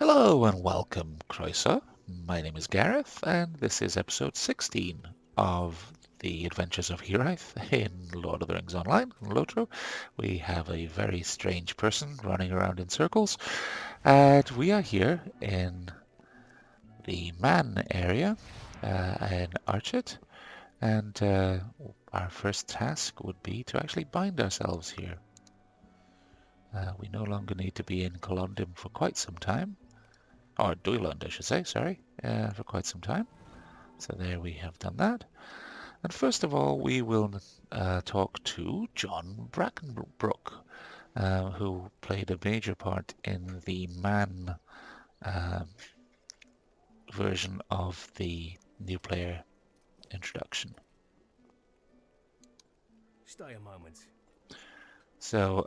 Hello and welcome, Croeso. My name is Gareth, and this is episode 16 of the Adventures of Hiraeth in Lord of the Rings Online, LOTRO. We have a very strange person running around in circles, and we are here in the Man area in Archet, and our first task would be to actually bind ourselves here. We no longer need to be in Colondim for quite some time. Or Duiland, I should say, sorry, for quite some time. So there we have done that. And first of all, we will talk to John Brackenbrook, who played a major part in the Man version of the new player introduction. Stay a moment. So,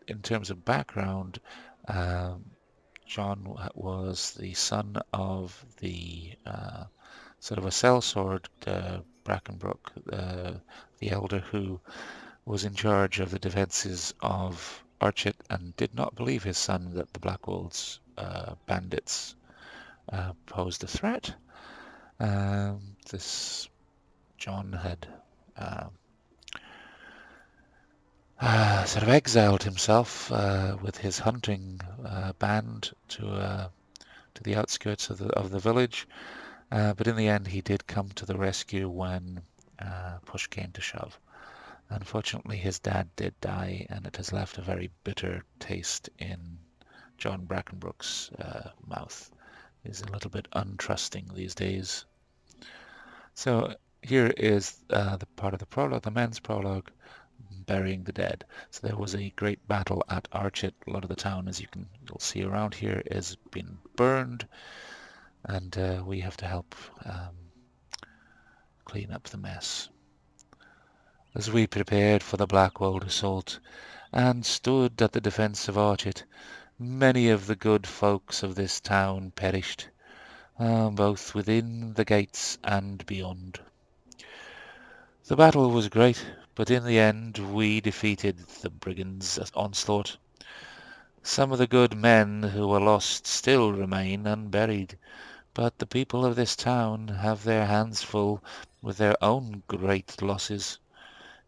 in terms of background, John was the son of the sort of a sellsword Brackenbrook, the elder who was in charge of the defences of Archet and did not believe his son that the Blackwolds bandits posed a threat. This John had sort of exiled himself with his hunting band to the outskirts of the village, but in the end he did come to the rescue when push came to shove. Unfortunately, his dad did die, and it has left a very bitter taste in John Brackenbrook's mouth. He's a little bit untrusting these days. So here is the part of the prologue, the men's prologue, burying the dead. So there was a great battle at Archet. A lot of the town, as you'll see around here, has been burned, and we have to help clean up the mess. As we prepared for the Blackwold assault and stood at the defence of Archet, many of the good folks of this town perished, both within the gates and beyond. The battle was great, but in the end we defeated the brigands' onslaught. Some of the good men who were lost still remain unburied, but the people of this town have their hands full with their own great losses.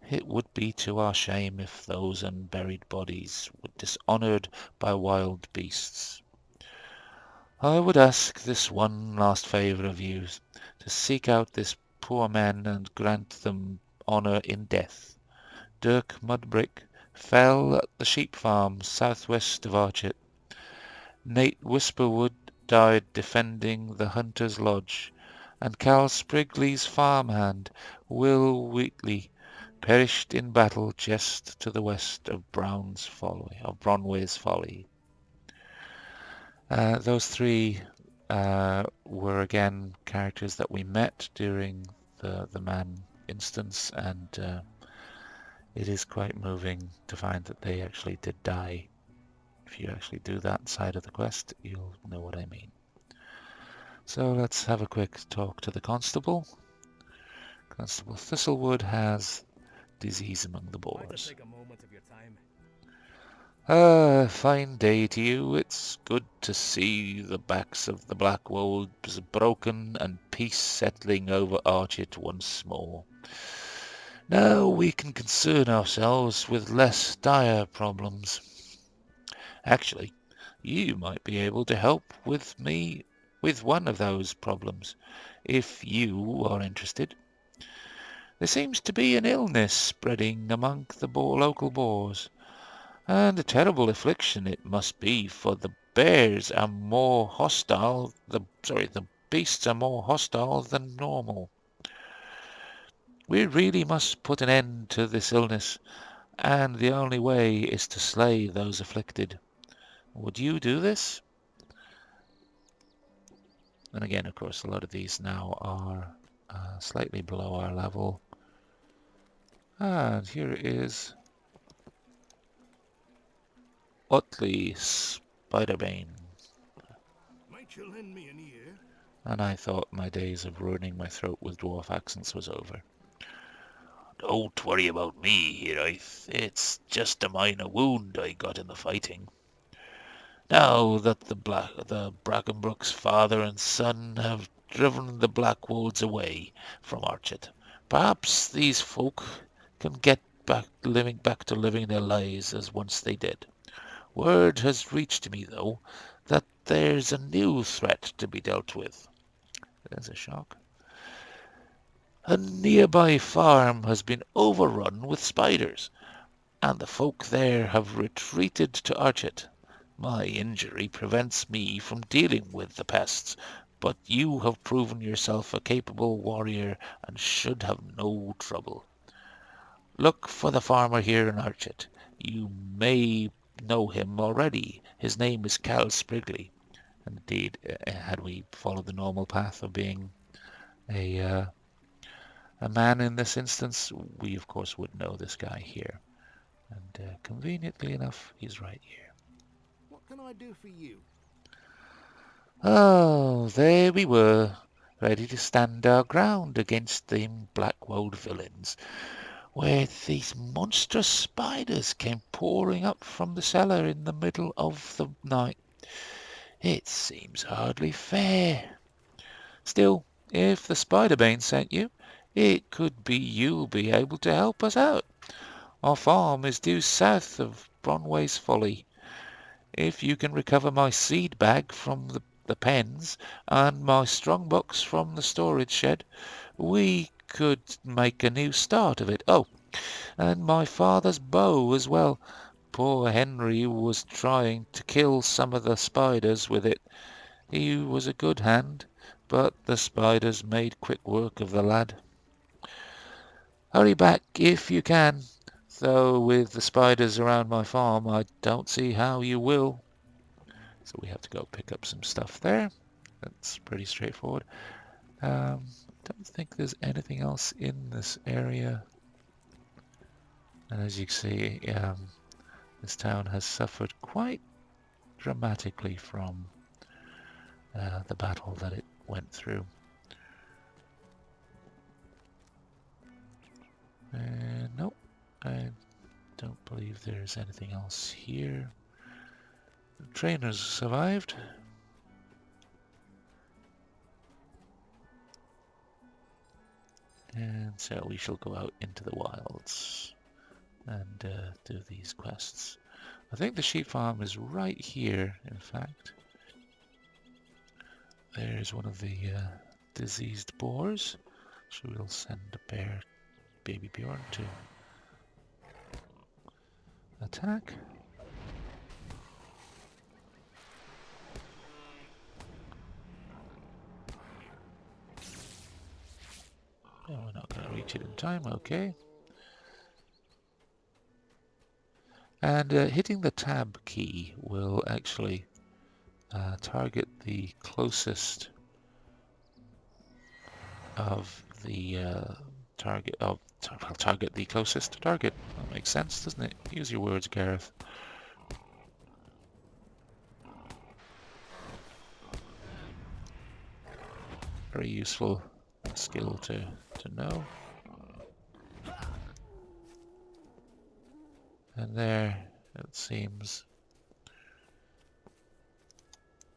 It would be to our shame if those unburied bodies were dishonoured by wild beasts. I would ask this one last favour of you, to seek out these poor men and grant them honour in death. Dirk Mudbrick fell at the sheep farm southwest of Archet. Nate Whisperwood died defending the Hunter's Lodge, and Cal Sprigley's farmhand, Will Wheatley, perished in battle just to the west of Bronway's Folly. Those three were again characters that we met during the Man instance, and it is quite moving to find that they actually did die. If you actually do that side of the quest, you'll know what I mean. So let's have a quick talk to the constable. Constable Thistlewood has disease among the boars. Take a moment of your time. Fine day to you. It's good to see the backs of the Blackwolds broken and peace settling over Archet once more. Now we can concern ourselves with less dire problems. Actually, you might be able to help with me with one of those problems, if you are interested. There seems to be an illness spreading among the local boars, and a terrible affliction it must be, for the bears are more hostile, the beasts are more hostile than normal. We really must put an end to this illness, and the only way is to slay those afflicted. Would you do this? And again, of course, a lot of these now are slightly below our level. And here is Utley Spiderbane. Might you lend me an ear? And I thought my days of ruining my throat with dwarf accents was over. Don't worry about me, Hiraeth. It's just a minor wound I got in the fighting. Now that the Brackenbrooks father and son have driven the Blackwolds away from Archet, perhaps these folk can get back to living their lives as once they did. Word has reached me, though, that there's a new threat to be dealt with. There's a shock. A nearby farm has been overrun with spiders, and the folk there have retreated to Archet. My injury prevents me from dealing with the pests, but you have proven yourself a capable warrior and should have no trouble. Look for the farmer here in Archet. You may know him already. His name is Cal Sprigley. Indeed, had we followed the normal path of being a uh, a man in this instance, we of course would know this guy here. And conveniently enough, he's right here. What can I do for you? Oh, there we were, ready to stand our ground against them Blackwold villains, where these monstrous spiders came pouring up from the cellar in the middle of the night. It seems hardly fair. Still, if the Spider-Bane sent you, it could be you'll be able to help us out. Our farm is due south of Bronway's Folly. If you can recover my seed bag from the pens and my strongbox from the storage shed, we could make a new start of it. Oh, and my father's bow as well. Poor Henry was trying to kill some of the spiders with it. He was a good hand, but the spiders made quick work of the lad. Hurry back if you can, though with the spiders around my farm I don't see how you will. So we have to go pick up some stuff there. That's pretty straightforward. Don't think there's anything else in this area. And as you can see, this town has suffered quite dramatically from the battle that it went through. Nope, I don't believe there's anything else here. The trainers survived. And so we shall go out into the wilds and do these quests. I think the sheep farm is right here, in fact. There's one of the diseased boars. So we'll send a baby Bjorn to attack. Oh, we're not going to reach it in time, okay. And hitting the tab key will actually target the closest of the target the closest target. That makes sense, doesn't it? Use your words, Gareth. Very useful skill to know. And there, it seems,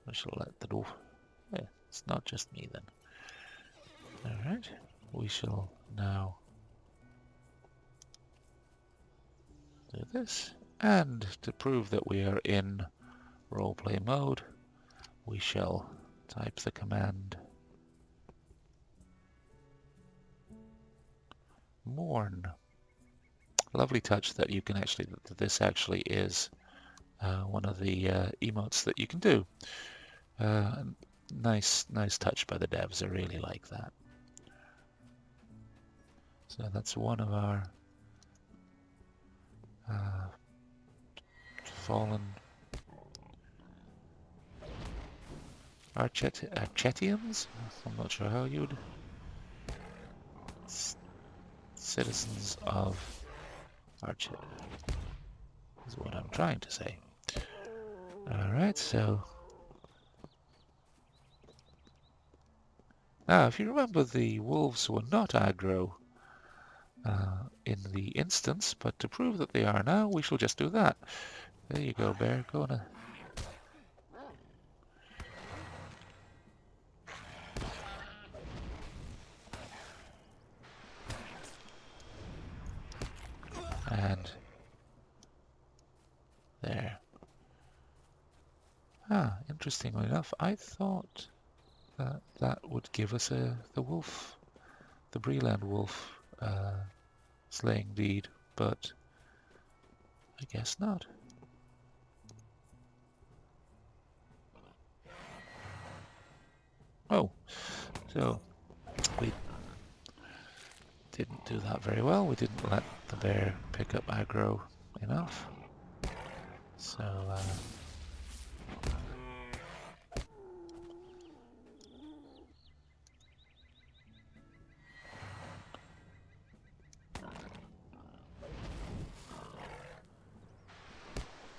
I shall let the door. Yeah, it's not just me then. Alright, we shall now do this. And to prove that we are in roleplay mode, we shall type the command mourn. Lovely touch that you can actually, that this actually is one of the emotes that you can do. Nice touch by the devs. I really like that. So that's one of our fallen Archetians? I'm not sure how you'd... Citizens of Archet is what I'm trying to say. Alright, so... Now, if you remember, the wolves were not aggro in the instance, but to prove that they are now, we shall just do that. There you go, bear. Go on. Ah, interestingly enough, I thought that that would give us the wolf, the Bree-land wolf slaying deed, but I guess not. Oh, so we didn't do that very well. We didn't let the bear pick up aggro enough. So,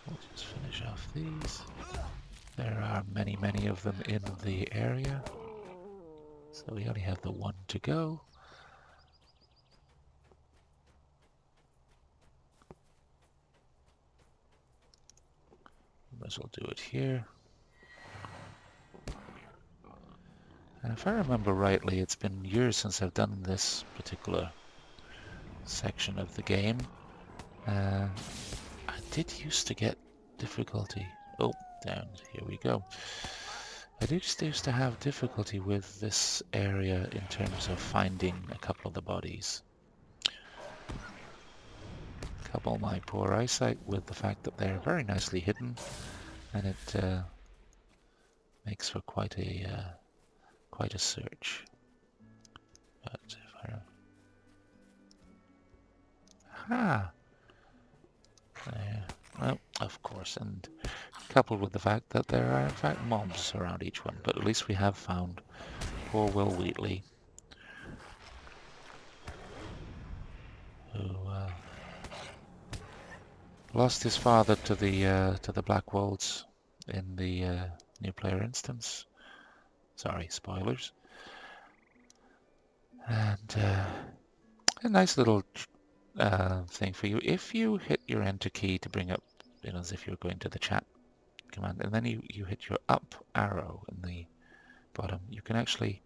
we'll just finish off these. There are many, many of them in the area. So we only have the one to go. Might as well do it here. And if I remember rightly, it's been years since I've done this particular section of the game. I did used to get difficulty. Oh, down. Here we go. I did used to have difficulty with this area in terms of finding a couple of the bodies. Couple my poor eyesight with the fact that they're very nicely hidden, and it makes for quite a search. But if I well, of course, and coupled with the fact that there are in fact mobs around each one, but at least we have found poor Will Wheatley, who lost his father to the Black Wolves in the new player instance. Sorry, spoilers. And a nice little thing for you. If you hit your enter key to bring up, as if you're going to the chat command, and then you hit your up arrow in the bottom, you can actually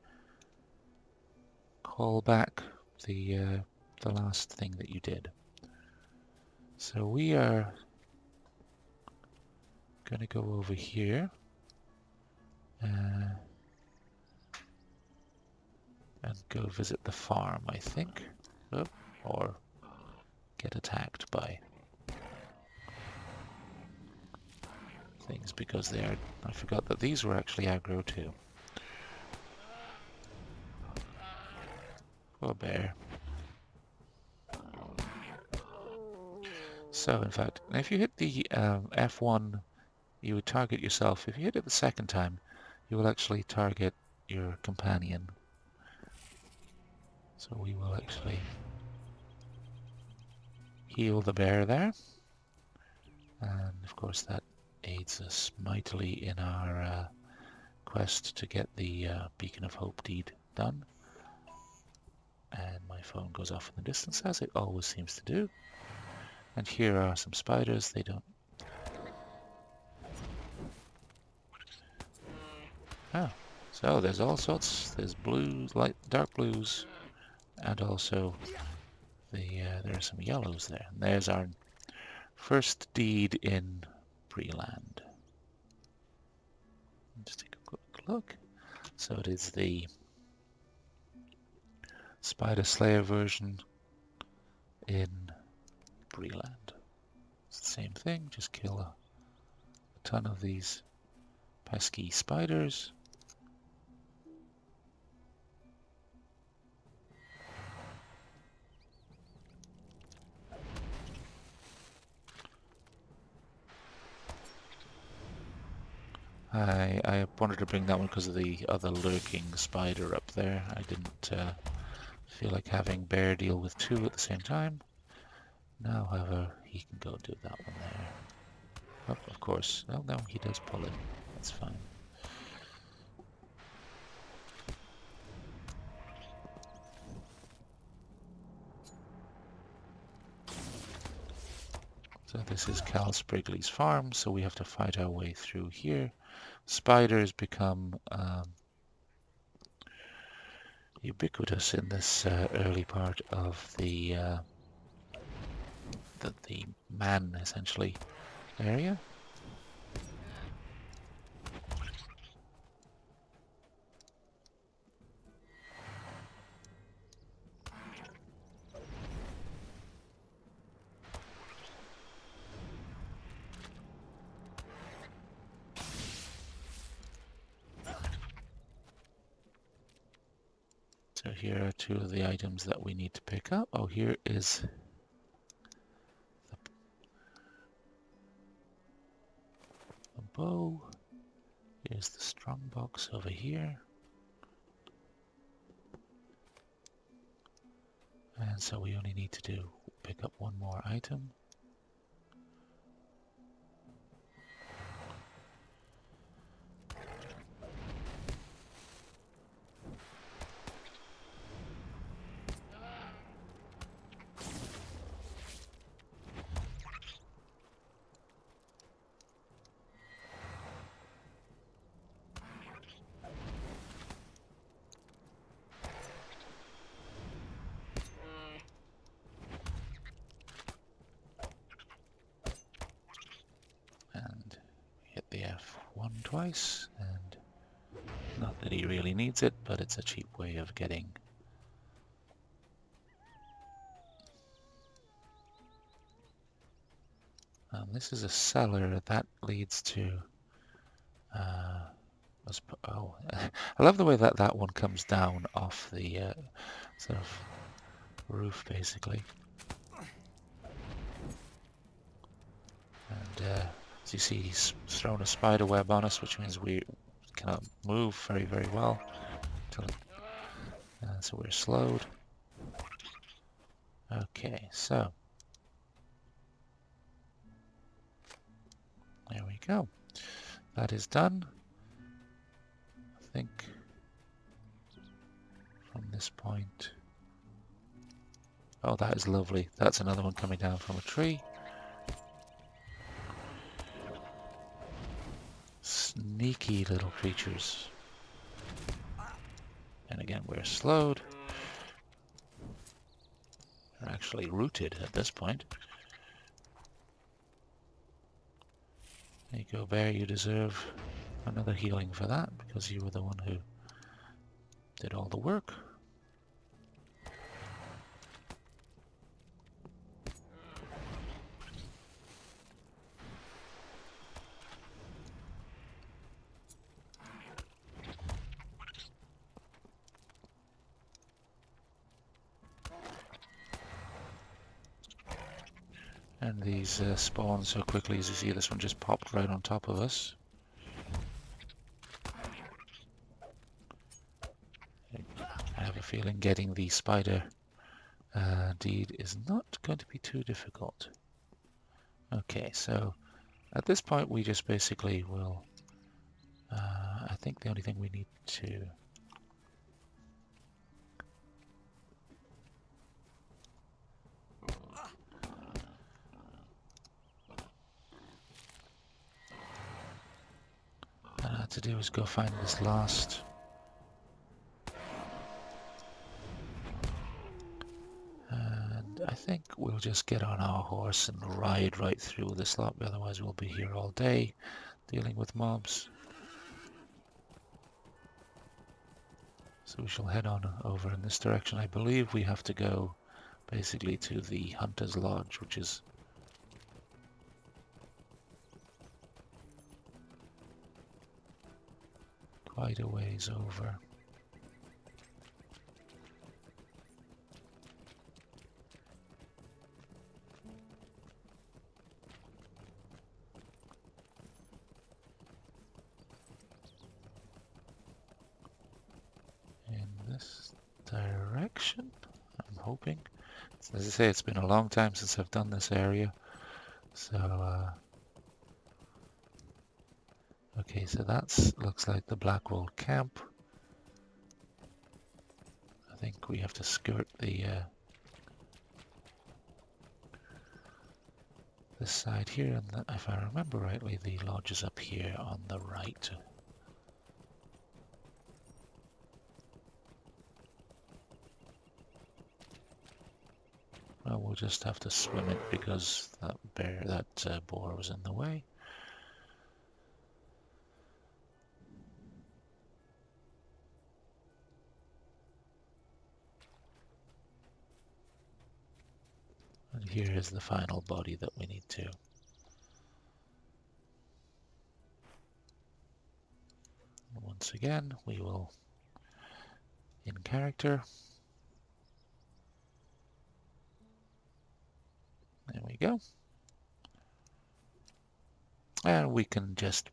call back the last thing that you did. So we are going to go over here and go visit the farm, I think, or get attacked by things because they are. I forgot that these were actually aggro too. Poor bear. So in fact, if you hit the F1, you would target yourself. If you hit it the second time, you will actually target your companion. So we will actually heal the bear there. And of course that aids us mightily in our quest to get the Beacon of Hope deed done. And my phone goes off in the distance, as it always seems to do. And here are some spiders. They don't... Oh, so there's all sorts. There's blues, light, dark blues, and also there are some yellows there. And there's our first deed in Bree-land. Just take a quick look. So it is the Spider Slayer version in Bree-land. It's the same thing, just kill a ton of these pesky spiders. I wanted to bring that one because of the other lurking spider up there. I didn't feel like having bear deal with two at the same time. Now, however, he can go do that one there. Oh, of course. Well, no, he does pull it. That's fine. So this is Cal Sprigley's farm, so we have to fight our way through here. Spiders become ubiquitous in this early part of the man, essentially, area. So here are two of the items that we need to pick up. Oh, here is the bow. Here's the strong box over here. And so we only need to pick up one more item. And hit the F1 twice, and not that he really needs it, but it's a cheap way of getting. This is a cellar that leads to. Oh, I love the way that one comes down off the sort of roof, basically. And as you see, he's thrown a spider web on us, which means we cannot move very, very well. So we're slowed. Okay, so there we go. That is done. I think from this point. Oh, that is lovely. That's another one coming down from a tree. Sneaky little creatures. And again, we're slowed. We're actually rooted at this point. There you go, Bear. You deserve another healing for that, because you were the one who did all the work. And these spawn so quickly, as you see, this one just popped right on top of us. I have a feeling getting the spider deed is not going to be too difficult. Okay, so at this point we just basically will... I think the only thing we need to... to do is go find this last and I think we'll just get on our horse and ride right through this lot, otherwise we'll be here all day dealing with mobs. So we shall head on over in this direction. I believe we have to go basically to the Hunter's Lodge, which is quite a ways over. In this direction, I'm hoping. As I say, it's been a long time since I've done this area, so okay, so that's looks like the Blackwall camp. I think we have to skirt the this side here, and if I remember rightly, the lodge is up here on the right. Well, we'll just have to swim it because that boar was in the way. And here is the final body that we need to. Once again, we will in character. There we go. And we can just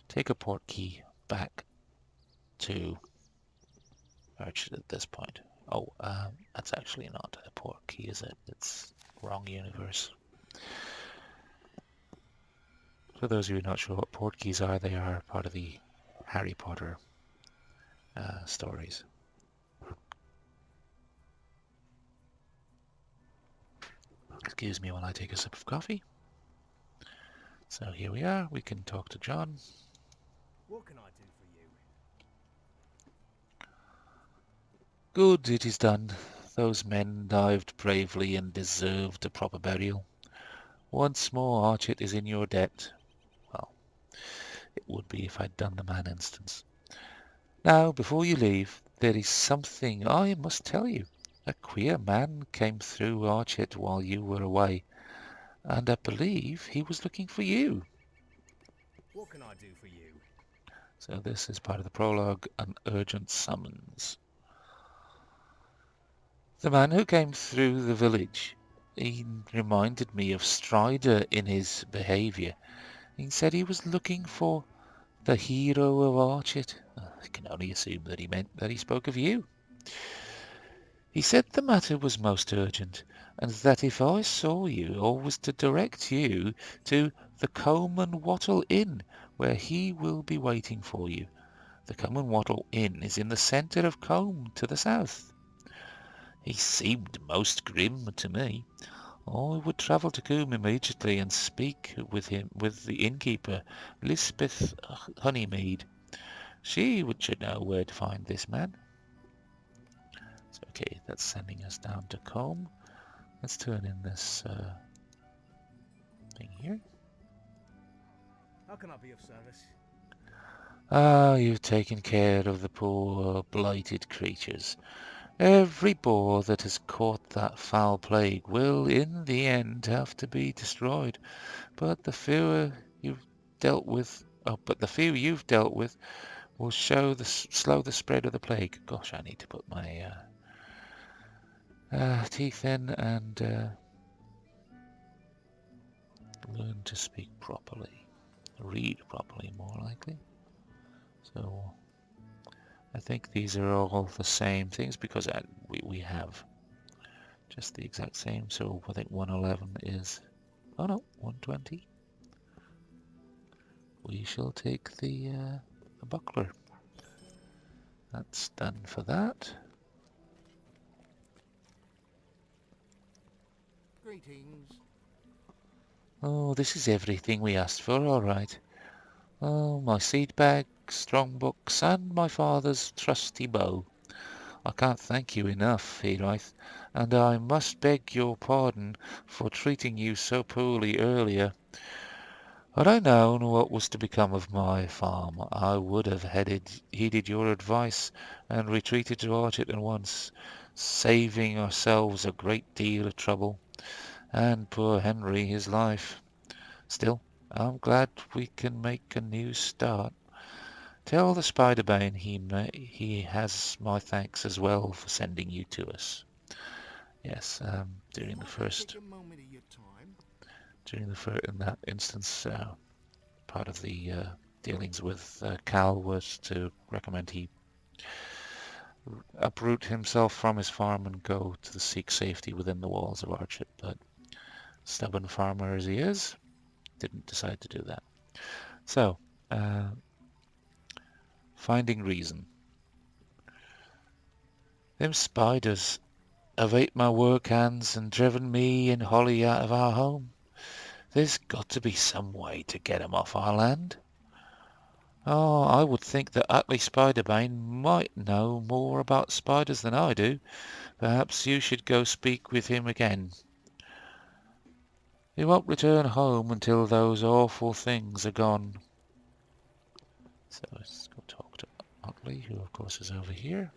take a port key back to Archet at this point. Oh, that's actually not a port key, is it? It's wrong universe. For those of you not sure what port keys are, they are part of the Harry Potter stories. Excuse me while I take a sip of coffee. So here we are. We can talk to John. What can I do for you? Good, it is done. Those men dived bravely and deserved a proper burial. Once more, Archet is in your debt. Well, it would be if I'd done the man instance. Now, before you leave, there is something I must tell you. A queer man came through Archet while you were away, and I believe he was looking for you. What can I do for you? So this is part of the prologue, an urgent summons. The man who came through the village, he reminded me of Strider in his behaviour. He said he was looking for the hero of Archet. I can only assume that he meant that he spoke of you. He said the matter was most urgent, and that if I saw you, or was to direct you to the Combe and Wattle Inn, where he will be waiting for you. The Combe and Wattle Inn is in the centre of Combe, to the south. He seemed most grim to me. I would travel to Combe immediately and speak with the innkeeper, Lisbeth Honeymead. She should know where to find this man. So, okay, that's sending us down to Combe. Let's turn in this thing here. How can I be of service? Ah, you've taken care of the poor blighted creatures. Every boar that has caught that foul plague will in the end have to be destroyed. But the few you've dealt with will slow the spread of the plague. Gosh, I need to put my teeth in and learn to speak properly. Read properly, more likely. So I think these are all the same things because we have just the exact same. So I think 111 is, oh no, 120. We shall take the buckler. That's done for that. Greetings. Oh, this is everything we asked for, all right. Oh, my seed bag, strong books, and my father's trusty bow. I can't thank you enough, Hiraeth, and I must beg your pardon for treating you so poorly earlier. Had I known what was to become of my farm, I would have heeded your advice and retreated to Archet at once, saving ourselves a great deal of trouble, and poor Henry his life. Still, I'm glad we can make a new start. Tell the Spider-Bane he has my thanks as well for sending you to us. Yes, during the first, Take a moment of your time. in that instance, part of the dealings with Cal was to recommend he uproot himself from his farm and go to seek safety within the walls of Archet, but stubborn farmer as he is, didn't decide to do that. So, finding reason. Them spiders have ate my work hands and driven me and Holly out of our home. There's got to be some way to get 'em off our land. Oh, I would think that Utley Spiderbane might know more about spiders than I do. Perhaps you should go speak with him again. He won't return home until those awful things are gone. So let's go talk to Utley, who of course is over here.